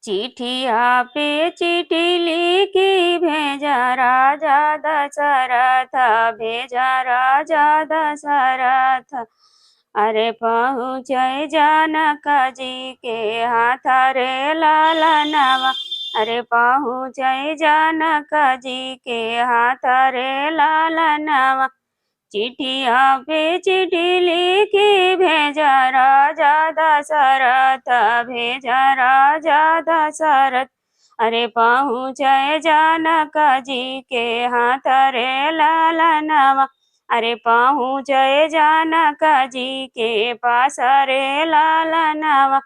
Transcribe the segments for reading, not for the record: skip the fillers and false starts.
चिट्ठिया पे चिट्ठी लिखी भेजा राजा दशरथ, भेजा राजा दशरथ। अरे पहुँचे जनक जी के हाथ रे लालनवा, अरे पहुँचे जनक जी के हाथ रे लालनवा। चिट्ठिया पे चिट्ठी लिखी भेजा राजा दशरथ, भेजा राजा दशरथ। अरे पहुँचे जनक जी के हाथ रे लालनवा, अरे पहुँचे जनक जी के पास रे लालनवा।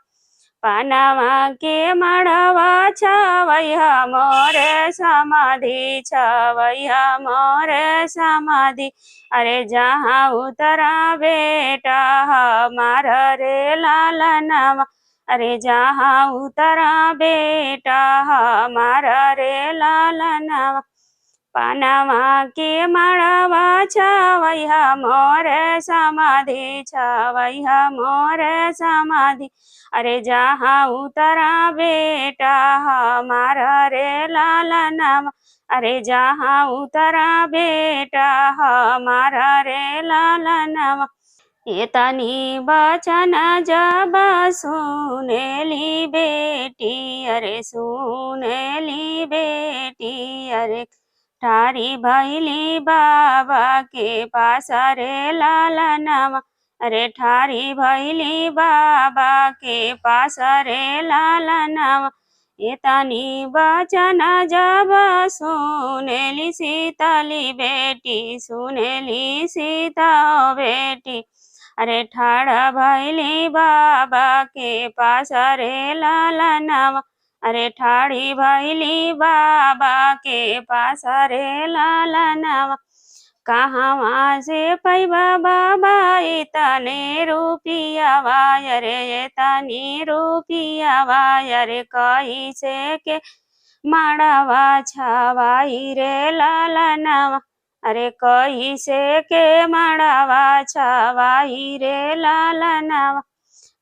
पानवा के मड़वा छवैया मोरे समाधि, छवैया मोरे समाधि। अरे जहाँ उतरा बेटा हमारा रे लालनवा, अरे जहाँ उतरा बेटा हमारा रे लालनवा। पानवा के मड़वा छवैया मोरे समाधि, छवैया मोरे समाधि। अरे जहाँ उतरा बेटा हमारा रे लालनवा, अरे जहाँ उतरा बेटा हमारा रे लालनवा। एतनी बचन जब सुनेली बेटी, अरे सुनेली बेटी। अरे ठारी भैली बाबा के पास रे लालनवा, अरे ठारी भैली बाबा के पास रे लालनवा। एतनी बचन जब सुनेली सीतली बेटी, सुनेली सीता बेटी। अरे ठाड़ा भैली बाबा के पास रे लालनवा, अरे ठाड़ी भैली बाबा के पास रे लालनवा। कहाँ से पैबा बाबा इतने रुपियावा, अरे इतनी रुपियावा। अरे कैसे के मड़वा छवाई रे लालनवा, अरे कैसे के मड़वा छवाई रे लालनवा।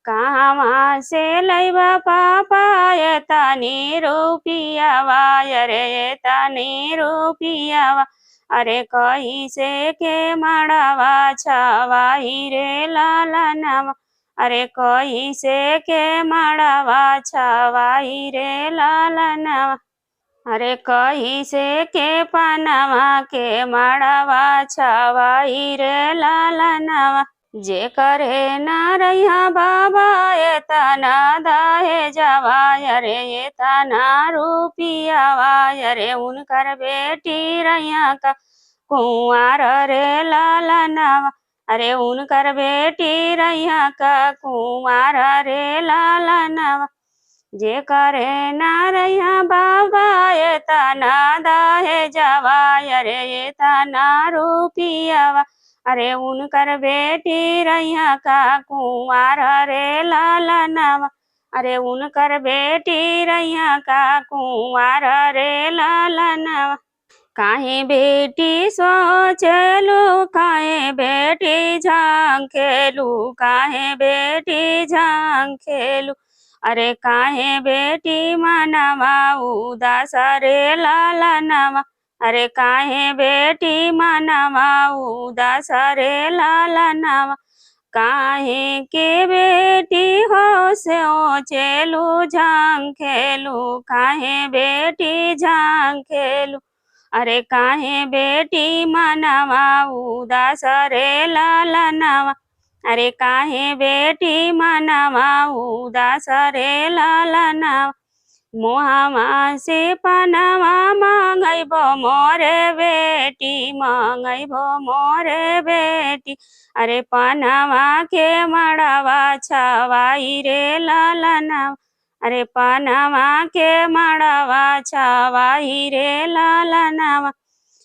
कहाँ से लैबा पापा एतनी रुपियावा, अरे एतनी रुपियावा। अरे कैसे के मड़वा छवाई रे लालनवा, अरे कैसे के मड़वा छवाई रे लालनवा। अरे कैसे के पनवा के मड़वा छवाई रे लालनवा। जे करे ना रैया बाबा एतना दाहे जवा, अरे एतना रुपियावा। अरे उनकर बेटी रैया का कुंवर रे लालनवा, अरे उनकर बेटी रैया का कुंवर रे लालनवा। जे करे ना रैया बाबा एतना दाहे जवा, अरे एतना रुपियावा। अरे उनकर बेटी रैया का कुंवर रे लालनवा, अरे उनकर बेटी रैया का कुंवर रे लालनवा। काहे बेटी सोचलू, काहे बेटी झांखेलू, काहे बेटी झांखेलू। अरे काहे बेटी मनवा उदास रे लालनवा, अरे काहे बेटी मनवा उदास रे लालनवा। काहे के बेटी हो से चेलू झांखेलू, काहे बेटी झांखेलू। अरे काहे बेटी मनवा उदास रे लालनवा, अरे काहे बेटी मनवा उदास रे लालनवा। मोहवा से पनवा मांगैबो मोरे बेटी, मांगैबो मोरे बेटी। अरे पनवा के मड़वा छवाई रे लालनवा, अरे पनवा के मड़वा छवाई रे लालनवा।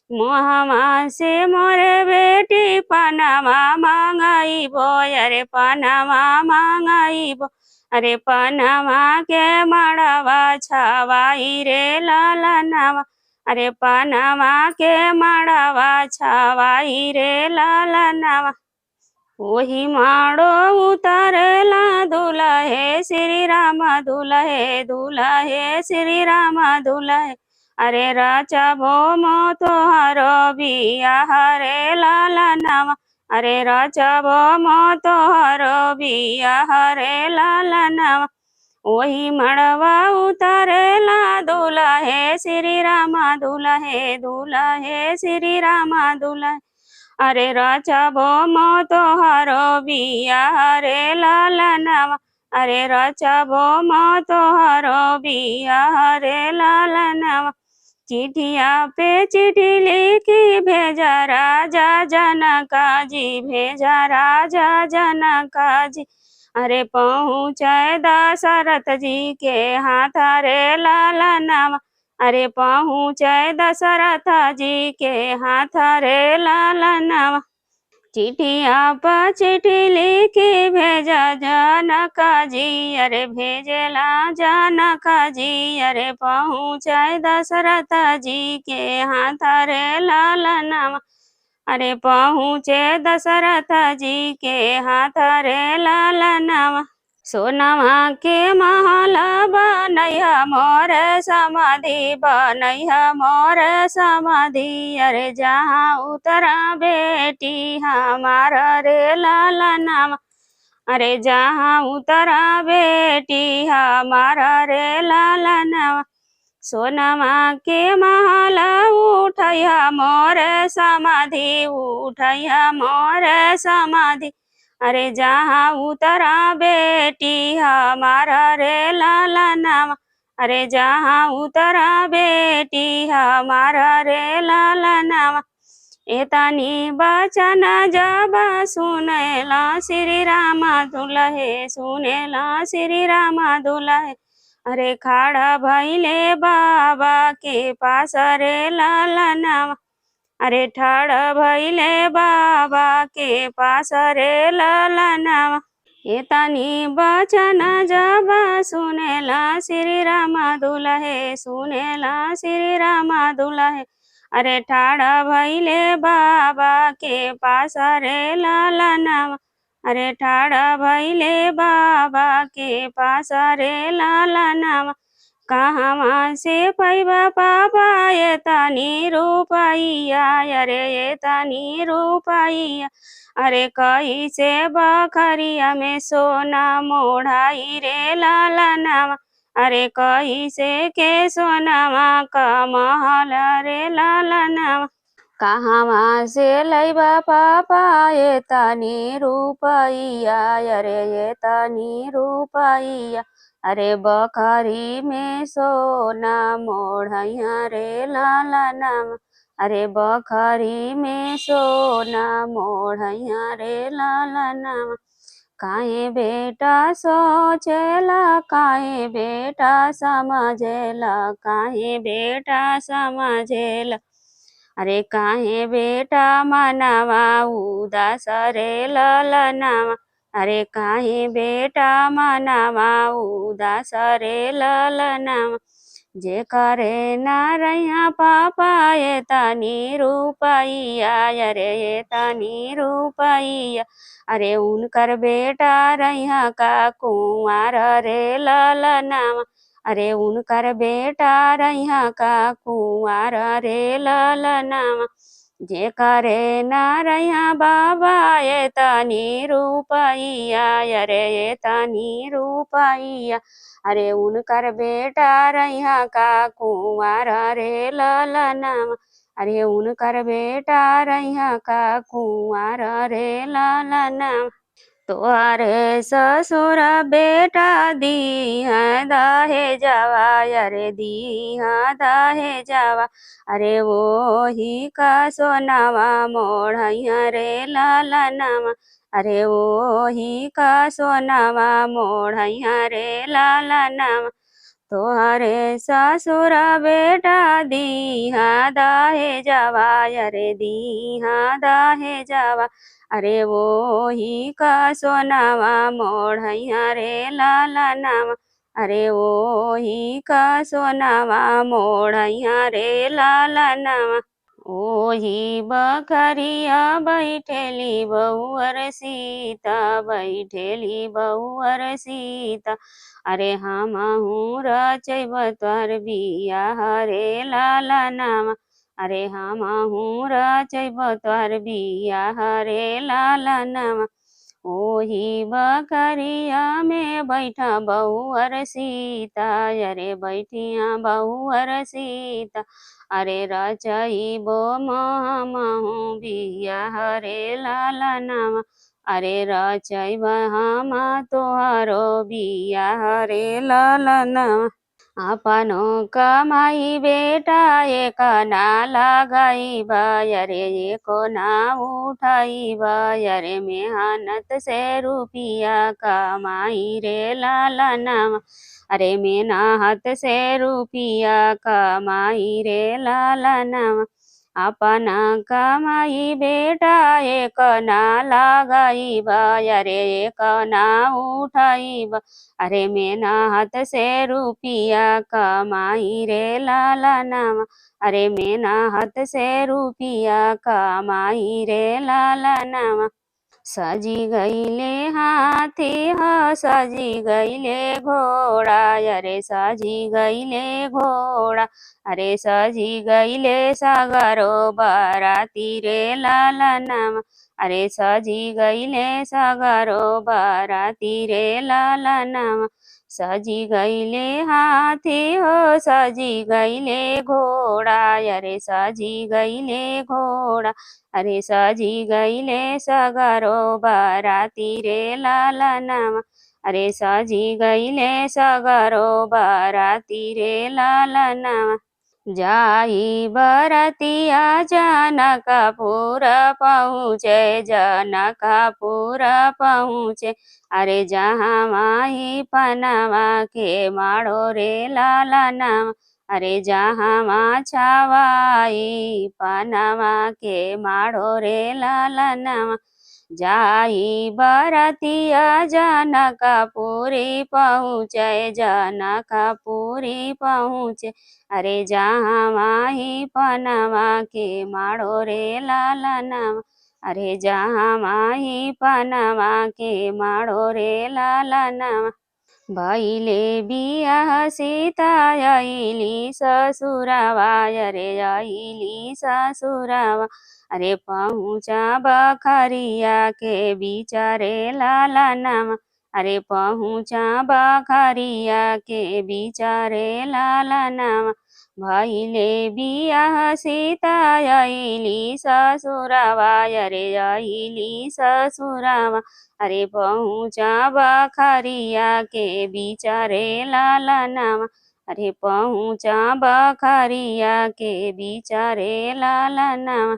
मोहवा से मोरे बेटी पनवा मांगैबो, अरे पनवा मांगैबो। अरे पनवा के मड़वा छवाई रे लालनवा, अरे पनवा के मड़वा छवाई रे लालनवा। वही माड़ो उतारेला दुल्हे श्री राम दुल्हे दुल्हे श्री राम दुल्हे। अरे राजा भोमो तोहरो बियाह रे लाला नाम। अरे राजा भोमो तोहरो बियाह रे लाला नाम। वही मड़वा उतारेला दुल्हे श्री राम दुल्हे दुल्हे श्री राम दुल्हे। अरे राजा भोमो तोहरो बियाह रे लाला नाम। अरे राजा भोमो तोहरो बियाह रे लाला नाम। चिठिया पे चिट्ठी लिखी भेजा राजा जनका जी भेजा राजा जनका जी। अरे पहुँचाए दशरथ जी के हाथ रे लाला नाम। अरे पहुँचाए दशरथ जी के हाथ रे लाला नाम। चिठिया पर चिट्ठी लिखी भेजा जनका जी। अरे भेजेला जनका जी। अरे पहुँचाए दशरथ जी के हाथ रे लाला नाम। अरे पहुँचे दशरथ जी के हाथ रे लाला नाम। सोनमा के महल बनैया मोर समाधि बनैया मोर समाधि। अरे जहाँ उतरा बेटी हमार रे लाला नाम। अरे जहाँ उतरा बेटी हमार रे लाला नाम। सोनमा के महल उठैया मोर समाधि उठैया मोर समाधि। अरे जहाँ उतरा बेटी हमारा रे लाला नाम। अरे जहाँ उतरा बेटी हमारा रे लाला नाम। एतनी बचन जब सुनेला श्री राम दुल्हे सुनेला श्री राम दुल्हे। अरे खड़ा भैले बाबा के पास रे लाला नाम। अरे ठाड़ भैले बाबा के पास रे लाला नाम। एतनी बचन जब सुनेला श्री राम दुल्हे सुनेला श्री राम दुल्हे। अरे ठाड़ भैले बाबा के पास रे लाला नाम। अरे ठाड़ भैले बाबा के पास रे लाला नाम। कहवा से पैबा पापा एतनी रुपैया। अरे एतनी रुपैया। अरे कैसे बखरिया में सोना मोढ़ाई रे लाला नाम। अरे कैसे के सोनामा का महल रे लाला नाम। कहवा से लैबा पापा एतनी रुपैया। अरे एतनी रुपैया। अरे बखरी में सोना मोढ़ैया रे लाला नाम। अरे बखरी में सोना मोढ़ैया रे लाला नाम। काहे बेटा सोचेला काहे बेटा समझेला काहे बेटा समझेला। अरे काहे बेटा मनवा उदास रे लाला नाम। अरे काहे बेटा मनवा उदास रे लाला नाम। जे करे नारैया पापा एतनी रुपैया। अरे एतनी रुपैया। अरे उनकर बेटा रैया का कुंवर रे लाला नाम। अरे उनकर बेटा रैया का कुंवर रे लाला नाम। जे करे नारैया बाबा एतनी रुपैया। अरे एतनी रुपैया। अरे उनकर बेटा रैया का कुंवर रे लाला नाम। अरे उनकर बेटा रैया का कुंवर रे लाला नाम। तोहरे ससुर बेटा दीहा दहे जावा। अरे दीहा दहे जावा। अरे वो ही का सोनावा मोढ़ैया रे लाला नाम। अरे वो ही का सोनावा मोढ़ैया रे लाला नाम। तोहरे ससुर बेटा दीहा दहे जावा। अरे दीहा दहे जावा। अरे वो ही का सोनावा मोढ़ैया रे लाला नाम। अरे वो ही का सोनावा मोढ़ैया रे लाला नाम। ओही बखरिया बैठेली बहुअर सीता, बैठेली बहुअर सीता। अरे हमहू रचैब तोहर बियाह रे लाला नाम। अरे हमहू रचैब तोहर बियाह रे लाला नाम। ओही बखरिया में बैठा बहुअर सीता, अरे बैठिया बहुअर सीता। अरे रचइबो महमहू बियाह रे लाला नाम। अरे रचइब हम तोहरो बियाह रे लाला नाम। आपनो कमाई बेटा एक ना लगाइबा, अरे एको ना उठाइबा। अरे मेहनत से रुपिया कमाई रे लाला नाम। अरे मेहनत से रुपिया कमाई रे लाला नाम। अपना कमाई बेटा एक ना लगाइबा, अरे एक ना उठाइबा। अरे मेहनत से रुपिया कमाई रे लाला नाम। अरे मेहनत से रुपिया कमाई रे लाला नाम। सजी गईले हाथी ह, सजी गईले घोड़ा। अरे सजी गईले घोड़ा। अरे सजी गईले सगरो बाराती रे लाला नाम। अरे सजी गईले सगरो बाराती रे लाला नाम। सजी गईले हाथी हो, सजी गईले घोड़ा। अरे सजी गईले घोड़ा। अरे सजी गईले सगरो बाराती रे लाला नाम। अरे सजी गईले सगरो बाराती रे लाला नाम। जाई बरतिया जनकपुर पहुँचे, जनकपुर पहुँचे। अरे जहाँ माही पनवा के माड़ो रे लाला नाम। अरे जहाँ माँ छावाई पनवा के माड़ो रे लाला नाम। जाई बरतिया जनकपुरी पहुँचे, जनकपुरी पहुँचे। अरे जहाँ माही पनवा के माड़ो रे लाला नाम। अरे जहाँ माही पनवा के माड़ो रे लाला नाम। भैले बियाह सीता आइली ससुरावा, अरे आइली ससुरावा। अरे पहुँचा बखरिया के बिचारे लाला नाम। अरे पहुँचा बखरिया के बिचारे लाला नाम। भैले बियाह सीता आइली ससुरावा, अरे आइली ससुरावा। अरे पहुँचा बखरिया के बिचारे लाला नाम। अरे पहुँचा बखरिया के बिचारे लाला नाम।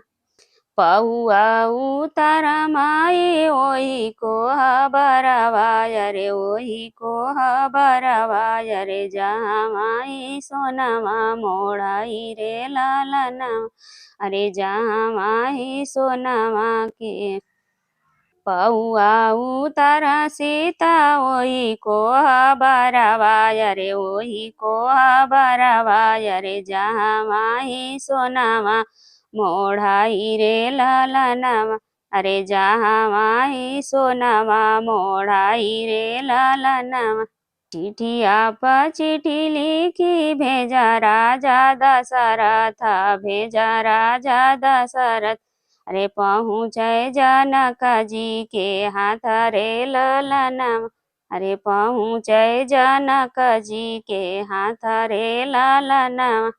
पहुआ उतारा माई ओही को हबरवा, अरे ओही को हबरवा। अरे जहाँ माई सोनमा मोड़ाई रे लाला नाम। अरे जहाँ माही सोनमा के पौआ उतारा सीता ओही को हबरवा, अरे ओही को हबरवा। अरे जहाँ माही सोनामा मोढ़ाई रे लाला नाम। अरे जहाँ माही सोनामा मोढ़ाई रे लाला नाम। चिठिया पर चिठी लिखी भेजा राजा दशरथ, भेजा राजा दशरथ। अरे पहुँचे जनक जी के हाथ रे लाला नाम। अरे पहुँचे जनक जी के हाथ रे लाला नाम।